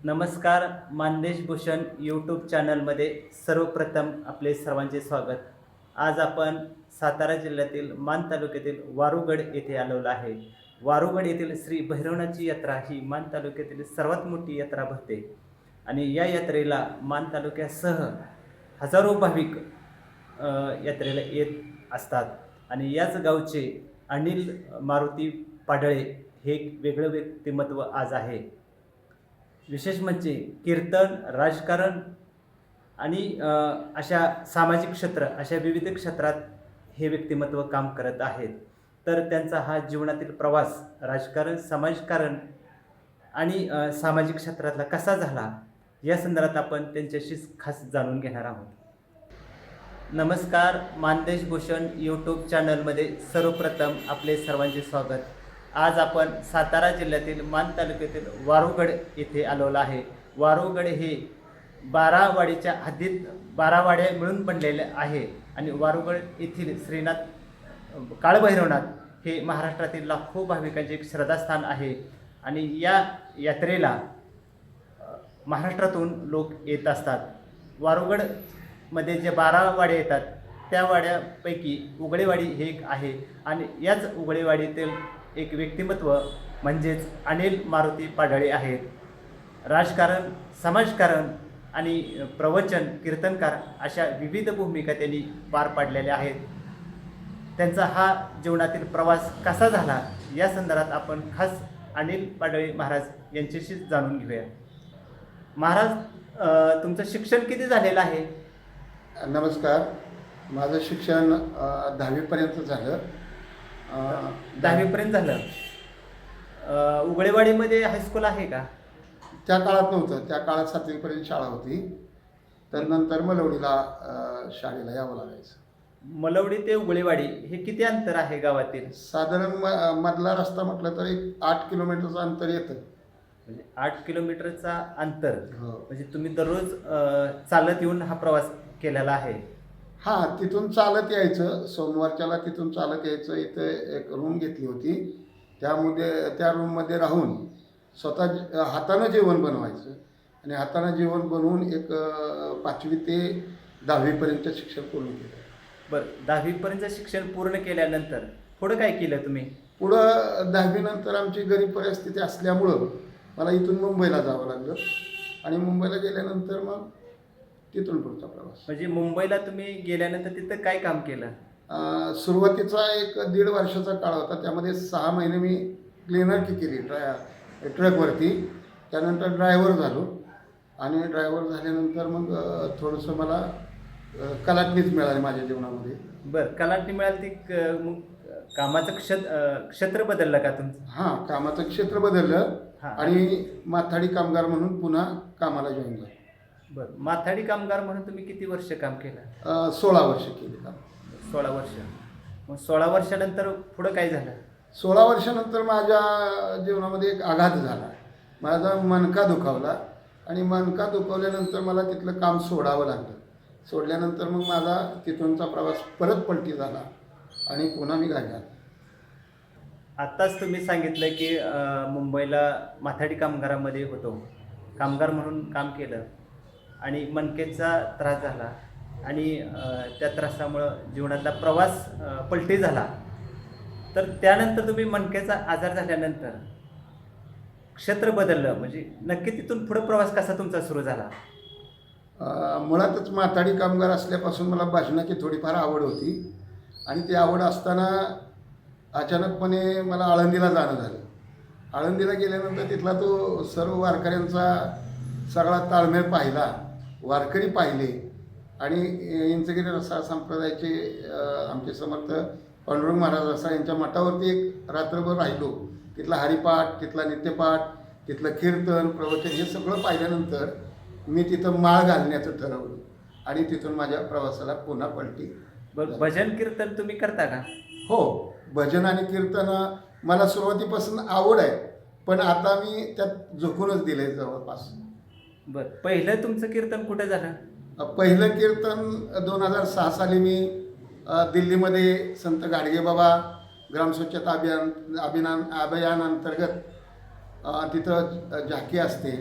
नमस्कार. मानदेश भूषण यूट्यूब चॅनलमध्ये सर्वप्रथम आपले सर्वांचे स्वागत. आज आपण सातारा जिल्ह्यातील मान तालुक्यातील वारुगड येथे आलेलो आहे. वारुगड येथील श्री भैरवनाथची यात्रा ही मान तालुक्यातील सर्वात मोठी यात्रा भरते आणि या यात्रेला मान तालुक्यासह हजारो भाविक यात्रेला येत असतात आणि याच गावचे अनिल मारुती पाडळे हे एक वेगळं व्यक्तिमत्व आज आहे. विशेष म्हणजे कीर्तन, राजकारण आणि अशा सामाजिक क्षेत्र, अशा विविध क्षेत्रात हे व्यक्तिमत्व काम करत आहेत. तर त्यांचा हा जीवनातील प्रवास राजकारण, समाजकारण आणि सामाजिक क्षेत्रातला कसा झाला या संदर्भात आपण त्यांच्याशी खास जाणून घेणार आहोत. नमस्कार. मानदेश भूषण यूट्यूब चॅनलमध्ये सर्वप्रथम आपले सर्वांचे स्वागत. आज आपण सातारा जिल्ह्यातील मान तालुक्यातील वारुगड येथे आलेलो आहे. वारुगड हे 12 वाडीच्या हद्दीत 12 वाड्या मिळून बनलेले आहे आणि वारुगड येथील श्रीनाथ काळभैरवनाथ हे महाराष्ट्रातील लाखो भाविकांचे एक श्रद्धास्थान आहे आणि या यात्रेला महाराष्ट्रातून लोक येत असतात. वारुगडमध्ये जे 12 वाड्या येतात त्या वाड्यापैकी उगळेवाडी हे एक आहे आणि याच उगळेवाडीतील एक व्यक्तिमत्व म्हणजेच अनिल मारुती पाडळे आहेत. राजकारण, समाजकारण आणि प्रवचन, कीर्तनकार अशा विविध भूमिका त्यांनी पार पाडलेल्या आहेत. त्यांचा हा जीवनातील प्रवास कसा झाला या संदर्भात आपण खास अनिल पाडळे महाराज यांच्याशी जाणून घेऊया. महाराज, तुमचं शिक्षण किती झालेलं आहे? नमस्कार. माझं शिक्षण 10वीपर्यंत झालं. 10वीपर्यंत झालं. उगळेवाडीमध्ये हायस्कूल आहे का? त्या काळात नव्हतं. त्या काळात 7वीपर्यंत शाळा होती. तर नंतर मलवडीला शाळेला यावं लागायचं. मलवडी ते उगळेवाडी हे किती अंतर आहे गावातील? साधारण मधला रस्ता म्हटलं तर एक 8 किलोमीटरचं अंतर येतं. म्हणजे 8 किलोमीटरचा अंतर. हो. म्हणजे तुम्ही दररोज चालत येऊन हा प्रवास केलेला आहे? हां, तिथून चालत यायचं. सोमवारच्याला तिथून चालत यायचं. इथं एक रूम घेतली होती. त्या रूममध्ये राहून स्वतः हातानं जेवण बनवायचं आणि हातानं जेवण बनवून एक 5वी ते 10वीपर्यंत शिक्षण पूर्ण केलं. बरं, 10वीपर्यंत शिक्षण पूर्ण केल्यानंतर पुढं काय केलं तुम्ही? पुढं 10वी नंतर आमची गरीब परिस्थिती असल्यामुळं मला इथून मुंबईला जावं लागलं आणि मुंबईला गेल्यानंतर मग तिथून पुढचा प्रवास. म्हणजे मुंबईला तुम्ही गेल्यानंतर तिथं काय काम केलं? सुरुवातीचा एक 1.5 वर्षाचा काळ होता. त्यामध्ये 6 महिने मी क्लिनरकी केली ट्रकवरती. त्यानंतर ड्रायव्हर झालो आणि ड्रायव्हर झाल्यानंतर मग थोडंसं मला कलाटणीच मिळाली माझ्या जीवनामध्ये. बरं, कलाटणी मिळाली ती मग कामाचं क्षेत्र बदललं का तुमचं? हां, कामाचं क्षेत्र बदललं आणि माथाडी कामगार म्हणून पुन्हा कामाला जॉईन झालो. बरं, माथाडी कामगार म्हणून तुम्ही किती वर्ष काम केलं? 16 वर्ष केले काम. 16 वर्ष. मग 16 वर्षानंतर पुढं काय झालं? 16 वर्षानंतर माझ्या जीवनामध्ये एक आघात झाला. माझा मणका दुखावला आणि मणका दुखावल्यानंतर मला तिथलं काम सोडावं लागलं. सोडल्यानंतर मग माझा तिथूनचा प्रवास परत पलटी झाला आणि पुन्हा मी घाई आलो. आत्ताच तुम्ही सांगितलं की मुंबईला माथाडी कामगारामध्ये होतो, कामगार म्हणून काम केलं आणि मणकेचा त्रास झाला आणि त्या त्रासामुळं जीवनातला प्रवास पलटी झाला. तर त्यानंतर तुम्ही मणकेचा आजार झाल्यानंतर क्षेत्र बदललं, म्हणजे नक्की तिथून पुढे प्रवास कसा तुमचा सुरू झाला? मुळातच माथाडी कामगार असल्यापासून मला भाजनाची थोडीफार आवड होती आणि ती आवड असताना अचानकपणे मला आळंदीला जाणं झालं. आळंदीला गेल्यानंतर तिथला तो सर्व वारकऱ्यांचा सगळा ताळमेळ पाहिला, वारकरी पाहिले आणि इंचगिरी रसाळ संप्रदायाचे आमचे समर्थ पांडुरंग महाराज रसाळ यांच्या मठावरती एक रात्रभर राहिलो. तिथला हरिपाठ, तिथला नित्यपाठ, तिथलं कीर्तन, प्रवचन हे सगळं पाहिल्यानंतर मी तिथं माळ घालण्याचं ठरवलं आणि तिथून माझ्या प्रवासाला पुन्हा पलटी. भजन कीर्तन तुम्ही करता का? हो, भजन आणि कीर्तन मला सुरुवातीपासून आवड आहे, पण आता मी त्यात झोकूनच दिले जवळपास. बरं, पहिलं तुमचं कीर्तन कुठं झालं? पहिलं कीर्तन 2006 साली मी दिल्लीमध्ये संत गाडगेबाबा ग्रामस्वच्छता अभियान अंतर्गत तिथं झाकी असते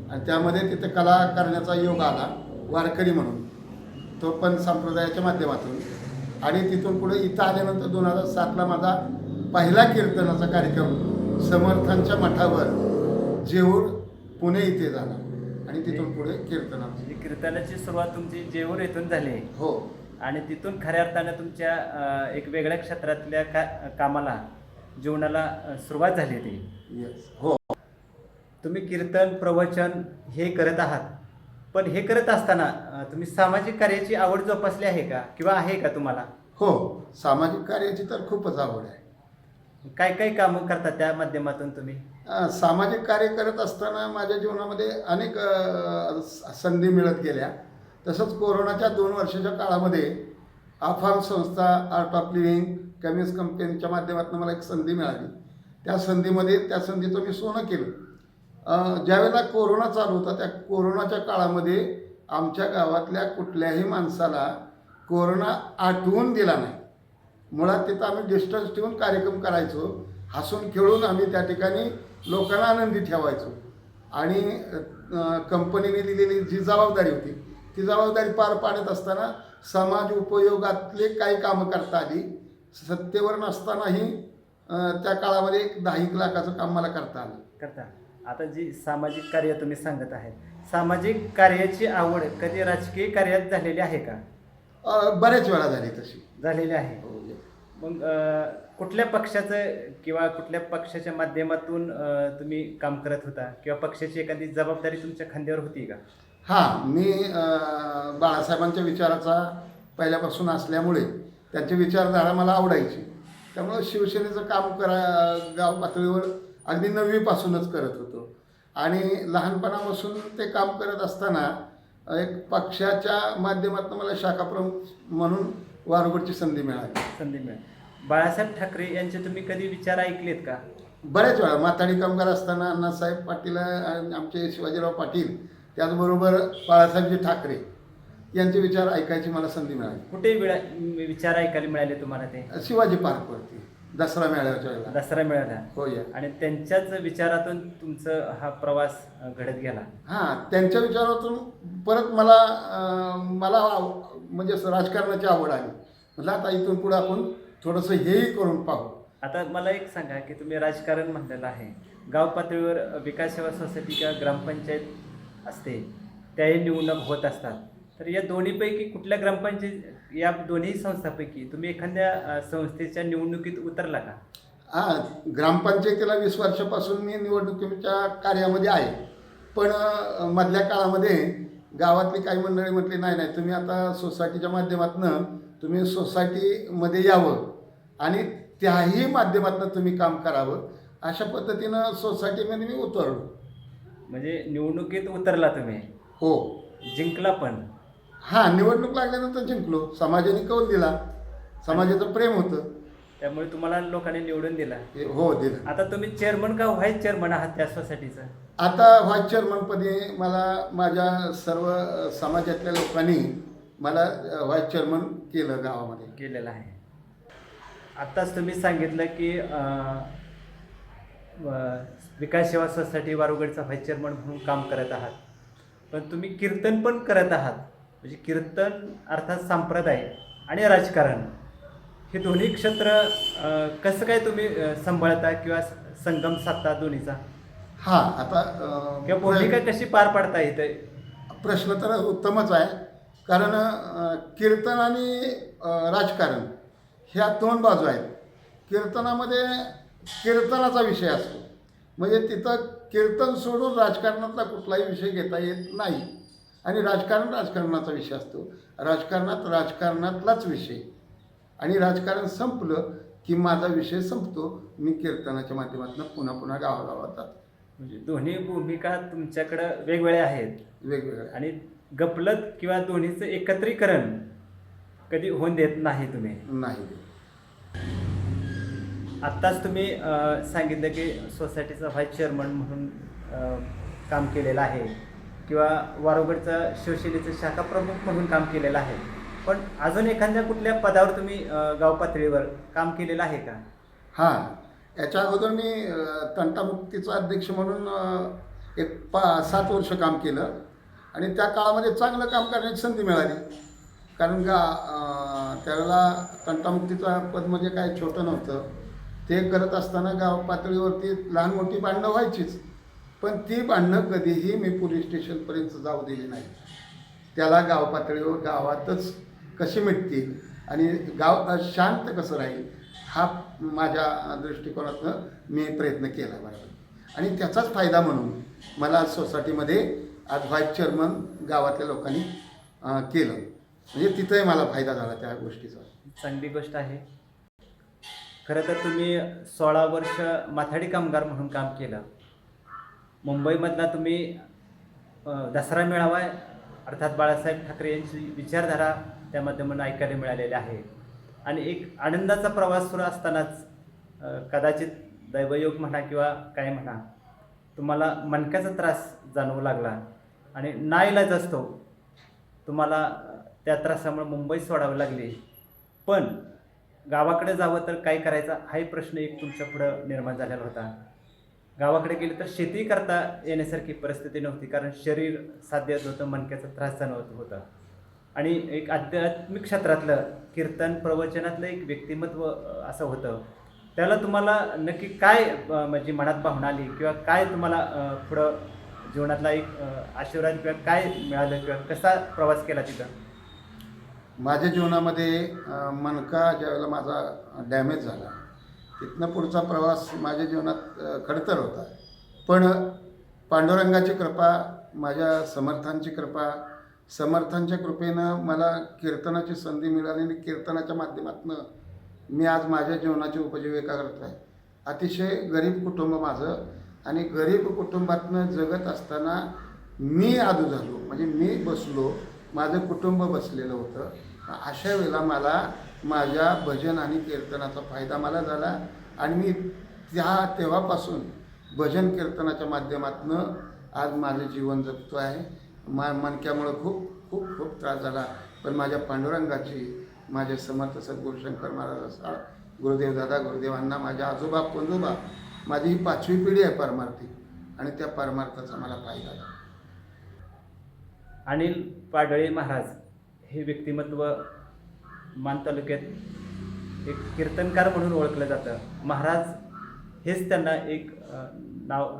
आणि त्यामध्ये तिथे कला करण्याचा योग आला वारकरी म्हणून, तो पण संप्रदायाच्या माध्यमातून. आणि तिथून पुढे इथं आल्यानंतर 2007ला माझा पहिला कीर्तनाचा कार्यक्रम समर्थांच्या मठावर जेऊर पुणे इथे झाला आणि तिथून पुढे कीर्तनाचा. म्हणजे कीर्तनाची सुरुवात तुमची जेऊर येथून झाली हो. आणि तिथून खऱ्या अर्थानं तुमच्या एक वेगळ्या क्षेत्रातल्या कामाला जीवनाला सुरुवात झाली ती. येस. हो. तुम्ही कीर्तन प्रवचन हे करत आहात, पण हे करत असताना तुम्ही सामाजिक कार्याची आवड जोपासली आहे का किंवा आहे का तुम्हाला? हो, सामाजिक कार्याची तर खूपच आवड आहे. काय काय कामं करता त्या माध्यमातून तुम्ही? सामाजिक कार्य करत असताना माझ्या जीवनामध्ये अनेक संधी मिळत गेल्या. तसंच कोरोनाच्या 2 वर्षाच्या काळामध्ये आफाम संस्था, आर्ट ऑफ लिव्हिंग, केमिस्ट कंपनीच्या माध्यमातून मला एक संधी मिळाली. त्या संधीचं मी सोनं केलं. ज्यावेळेला कोरोना चालू होता त्या कोरोनाच्या काळामध्ये आमच्या गावातल्या कुठल्याही माणसाला कोरोना आठवून दिला नाही. मुळात तिथं आम्ही डिस्टन्स ठेवून कार्यक्रम करायचो, हसून खेळून आम्ही त्या ठिकाणी लोकांना आनंदी ठेवायचो. आणि कंपनीने दिलेली जी जबाबदारी होती ती जबाबदारी पार पाडत असताना समाज उपयोगातले काही कामं करता आली. सत्तेवर नसतानाही त्या काळामध्ये 10 लाखाचं काम मला करता आलं. करता. आता जी सामाजिक कार्य तुम्ही सांगत आहे, सामाजिक कार्याची आवड कधी राजकीय कार्यात झालेली आहे का? बऱ्याच वेळा झाली तशी. झालेली आहे. मग कुठल्या पक्षाचं किंवा कुठल्या पक्षाच्या माध्यमातून तुम्ही काम करत होता किंवा पक्षाची एखादी जबाबदारी तुमच्या खांद्यावर होती का? हां, मी बाळासाहेबांच्या विचाराचा पहिल्यापासून असल्यामुळे त्यांची विचारधारा मला आवडायची. त्यामुळं शिवसेनेचं काम गाव पातळीवर अगदी 9वीपासूनच करत होतो. आणि लहानपणापासून ते काम करत असताना एक पक्षाच्या माध्यमातून मला शाखाप्रमुख म्हणून वारुगडची संधी मिळाली. बाळासाहेब ठाकरे यांचे तुम्ही कधी विचार ऐकलेत का? बऱ्याच वेळा माथाडी कामगार असताना अण्णासाहेब पाटील आणि आमचे शिवाजीराव पाटील, त्याचबरोबर बाळासाहेबजी ठाकरे यांचे विचार ऐकायची मला संधी मिळाली. कुठे विचार ऐकायला मिळाले तुम्हाला? ते शिवाजी पार्कवरती दसरा मेळाव्याच्या वेळेला. दसरा मेळावा. हो या. आणि त्यांच्याच विचारातून तुमचं हा प्रवास घडत गेला. हां, त्यांच्या विचारातून परत मला म्हणजे राजकारणाची आवड आली. म्हटलं आता इथून पुढे आपण थोडंसं हेही करून पाहू. आता मला एक सांगा की तुम्ही राजकारण म्हणलेलं आहे, गाव पातळीवर विकास सेवा सोसायटी किंवा ग्रामपंचायत असते, त्याही निवडणूक होत असतात. तर या दोन्हीपैकी कुठल्या ग्रामपंचायत, या दोन्ही संस्थांपैकी तुम्ही एखाद्या संस्थेच्या निवडणुकीत उतरला का? हां, ग्रामपंचायतीला 20 वर्षापासून मी निवडणुकीच्या कार्यामध्ये आहे. पण मधल्या काळामध्ये गावातली काही मंडळी म्हटली नाही तुम्ही आता सोसायटीच्या माध्यमातून तुम्ही सोसायटीमध्ये यावं आणि त्याही माध्यमातून तुम्ही काम करावं. अशा पद्धतीनं सोसायटीमध्ये मी उतरलो. म्हणजे निवडणुकीत उतरला तुम्ही? हो. जिंकला पण? हां, निवडणूक लागल्यानंतर जिंकलो. समाजाने कौल दिला, समाजाचं प्रेम होतं, त्यामुळे तुम्हाला लोकांनी निवडून दिला. हो दिलं. आता तुम्ही चेअरमन का व्हाईस चेअरमन आहात त्या सोसायटीचं? आता व्हाईस चेअरमनपदी मला माझ्या सर्व समाजातल्या लोकांनी मला व्हाईस चेअरमन केलं, गावामध्ये केलेलं आहे. आत्ताच तुम्ही सांगितलं की विकास सेवा सोसायटी वारुगडचा व्हाईस चेअरमन म्हणून काम करत आहात, पण तुम्ही कीर्तन पण करत आहात. म्हणजे कीर्तन अर्थात संप्रदाय आणि राजकारण हे दोन्ही क्षेत्र कसं काय तुम्ही सांभाळता किंवा संगम साधता दोन्हीचा? हां, आता किंवा भूमिका कशी पार पाडता येते? प्रश्न तर उत्तमच आहे. कारण कीर्तन आणि राजकारण ह्या 2 बाजू आहेत. कीर्तनामध्ये कीर्तनाचा विषय असतो, म्हणजे तिथं कीर्तन सोडून राजकारणातला कुठलाही विषय घेता येत नाही. आणि राजकारणाचा विषय असतो. राजकारणातलाच विषय. आणि राजकारण संपलं की माझा विषय संपतो. मी कीर्तनाच्या माध्यमातून पुन्हा गावागावात जातो. म्हणजे दोन्ही भूमिका तुमच्याकडं वेगवेगळ्या आहेत. वेगवेगळ्या. आणि गफलत किंवा दोन्हीचं एकत्रीकरण कधी होऊन देत नाही तुम्ही? नाही. आत्ताच तुम्ही सांगितलं की सोसायटीचा व्हाईस चेअरमन म्हणून काम केलेलं आहे किंवा वारुगडचा शिवसेनेचं शाखा प्रमुख म्हणून काम केलेलं आहे, पण अजून एखाद्या कुठल्या पदावर तुम्ही गाव पातळीवर काम केलेलं आहे का? हां, याच्या अगोदर मी तंटामुक्तीचा अध्यक्ष म्हणून एक 7 वर्ष काम केलं आणि त्या काळामध्ये चांगलं काम करण्याची संधी मिळाली. कारण का त्यावेळेला तंटामुक्तीचं पद म्हणजे काय छोटं नव्हतं. ते करत असताना गाव पातळीवरती लहान मोठी भांडणं व्हायचीच, पण ती भांडणं कधीही मी पोलीस स्टेशनपर्यंत जाऊ दिली नाही. त्याला गाव पातळीवर गावातच कशी मिटतील आणि गाव शांत कसं राहील हा माझ्या दृष्टिकोनातनं मी प्रयत्न केला बरोबर. आणि त्याचाच फायदा म्हणून मला सोसायटीमध्ये आज व्हाईस चेअरमन गावातल्या लोकांनी केलं. म्हणजे तिथंही मला फायदा झाला त्या गोष्टीचा. चांगली गोष्ट आहे. खरं तर तुम्ही 16 वर्ष माथाडी कामगार म्हणून काम केलं. मुंबईमधला तुम्ही दसरा मेळावा अर्थात बाळासाहेब ठाकरे यांची विचारधारा त्या माध्यमातून ऐकायला मिळालेली आहे. आणि एक आनंदाचा प्रवास सुरू असतानाच कदाचित दैवयोग म्हणा किंवा काय म्हणा, तुम्हाला मणक्याचा त्रास जाणवू लागला आणि नाईलाज असतो तुम्हाला त्या त्रासामुळे मुंबई सोडावी लागली. पण गावाकडे जावं तर काय करायचा हाही प्रश्न एक तुमच्या पुढं निर्माण झालेला होता. गावाकडे गेले तर शेती करता येण्यासारखी परिस्थिती नव्हती, कारण शरीर साध्य येत होतं, मणक्याचा त्रास जाणवत होता. आणि एक आध्यात्मिक क्षेत्रातलं कीर्तन प्रवचनातलं एक व्यक्तिमत्व असं होतं. त्याला तुम्हाला नक्की काय म्हणजे मनात भावना आली किंवा काय तुम्हाला पुढं जीवनातला एक आशीर्वाद किंवा काय मिळालं किंवा कसा प्रवास केला तिथं? माझ्या जीवनामध्ये मणका ज्यावेळेला माझा डॅमेज झाला तिथनं पुढचा प्रवास माझ्या जीवनात खडतर होता. पण पांडुरंगाची कृपा, माझ्या समर्थांची कृपा, समर्थांच्या कृपेनं मला कीर्तनाची संधी मिळाली आणि कीर्तनाच्या माध्यमातून मी आज माझ्या जीवनाची उपजीविका करतो आहे. अतिशय गरीब कुटुंब माझं आणि गरीब कुटुंबातनं जगत असताना मी आदू झालो, म्हणजे मी बसलो, माझं कुटुंब बसलेलं होतं. अशा वेळेला मला माझ्या भजन आणि कीर्तनाचा फायदा मला झाला आणि मी तेव्हापासून भजन कीर्तनाच्या माध्यमातून आज माझं जीवन जगतो आहे. मणक्यामुळं खूप खूप खूप त्रास झाला, पण माझ्या पांडुरंगाची, माझे समर्थ सद्गुरू शंकर महाराज असाळ, गुरुदेव दादा, गुरुदेवांना, माझ्या आजोबा पंजोबा, माझी ही 5वी पिढी आहे परमार्थी आणि त्या परमार्थाचा मला फायदा झाला. अनिल पाडळे महाराज हे व्यक्तिमत्व मान तालुक्यात एक कीर्तनकार म्हणून ओळखलं जातं. महाराज हेच त्यांना एक नाव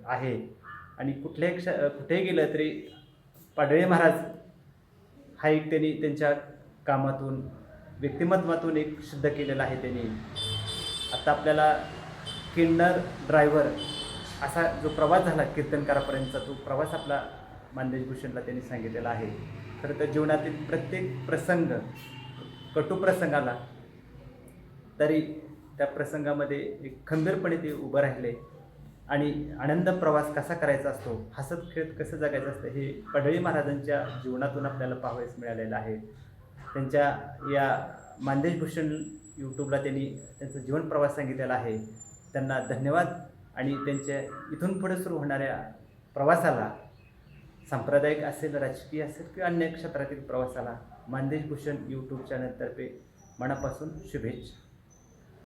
आहे. आणि कुठेही गेलं तरी पाडळे महाराज हा एक त्यांनी त्यांच्या कामातून, व्यक्तिमत्वातून एक सिद्ध केलेला आहे त्यांनी. आता आपल्याला किन्नर ड्रायव्हर असा जो प्रवास झाला कीर्तनकारापर्यंतचा, तो प्रवास आपला मानदेश भूषणला त्यांनी सांगितलेला आहे. खरं तर जीवनातील प्रत्येक प्रसंग, कटुप्रसंग आला तरी त्या प्रसंगामध्ये एक खंबीरपणे ते उभं राहिले आणि आनंद प्रवास कसा करायचा असतो, हसत खेळत कसं जगायचं असतं, हे पाडळी महाराजांच्या जीवनातून आपल्याला पाहावयास मिळालेलं आहे. त्यांच्या या मानदेश भूषण यूट्यूबला त्यांनी त्यांचा जीवन प्रवास सांगितलेला आहे. त्यांना धन्यवाद. आणि त्यांच्या इथून पुढे सुरू होणाऱ्या प्रवासाला, सांप्रदायिक असेल, राजकीय असेल किंवा अन्य क्षेत्रातील प्रवासाला मानदेश भूषण यूट्यूब चॅनलतर्फे मनापासून शुभेच्छा.